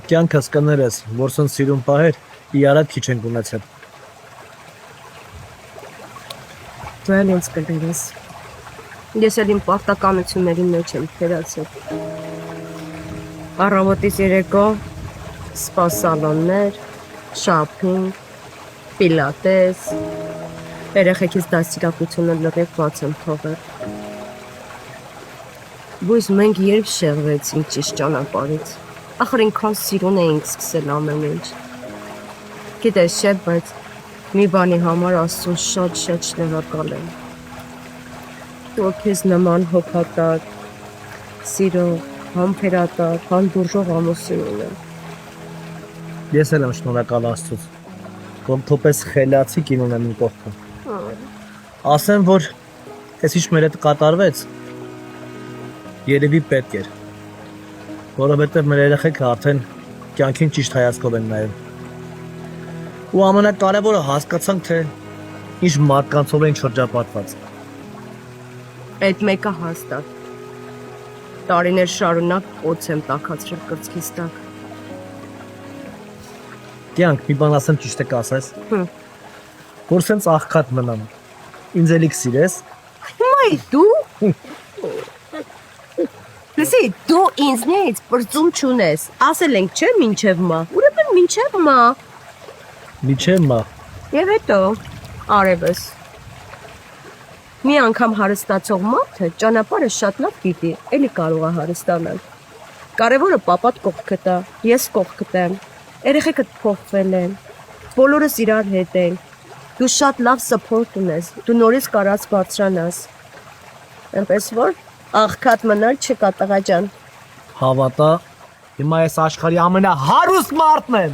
Կյանքս կներես, որ սն սիրուն պահեր, իարատ քիչ ենք ունեցել։ Դու էլ ինձ կներես։ Ես էլ իմ պարտականությունների մեջ եմ թերացել։ Առավոտից երեկո սպա սալոններ, շոփինգ, պիլատես, երեխեքից դաստիարակությունը լրիվ բաց եմ թողել։ Բայց մենք երբ շեղվեցինք ճիշտ ճանապարհից, ախր ինքան սիրուն էինք սկսել ամեն ինչ։ Գիտես չէ, բայց մի բանի համար Աստծուն շատ շնորհակալ եմ։ Դու քեզ նման հոգատար, սիրող, համբերատար, հանդուրժող ամուսին ունեմ։ Ես էլ եմ շնորհակալ Աստծուց, որ թոպես խելացի կին ունեմ իմ կողքը։ Ասեմ, որ այս ինչ մեր հետ կատարվեց, երևի պետք էր, որովհետև մեր երեխեքը արդեն կյանքին ճիշտ հայացքով են նայում։ Ու ամենակարևորը հասկացանք, թե ինչ մարդկանցով ենք շրջապատված։ Այդ մեկը հաստատ։ Տարիներ շարունակ օձ եմ տաքացրել կրծքիս տակ։ Կյանք, մի բան ասեմ ճիշտ է կասես, որ սենց աղքատ մնամ, ինձ էլիք սիրես։ Մայ դու։ Լսի, դու ինձնից պրծում չունես, ասել ենք չէ մինչև մա, ուրեմն մինչև մա։ Միչև մա։ Եվ հետո արևս։ Մի անգամ հարստացող մարդը ճանապարհը շատ լավ գիտի, էլի կարող է հարստանալ։ Կարևորը պապատ կողքը տա, ես կողքդ եմ, երեխեքդ փոխվել են, բոլորս իրար հետ են, դու շատ լավ սփորտ ունես, դու նորից կարաս բարձրանաս։ Էնպես որ աղքատ մնալ չկա տղա ջան։ Հավատա, հիմա ես աշխարհի ամենահարուստ մարդն եմ։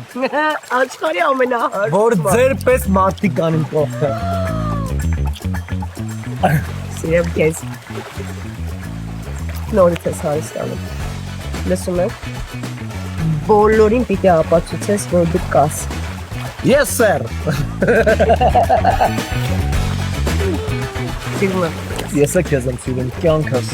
Աշխարհի ամենահարուստ Որ ձեր պես մարդիկ կան իմ կողքը։ Սիրեմ քեզ։ Նորից ես հարստանում։ Լսում եք։ Բոլորին պիտի ապացուցես, որ դու կաս։ Yes sir։ Սիրում եմ։ Ես է քեզ եմ սիրում, կյանքս։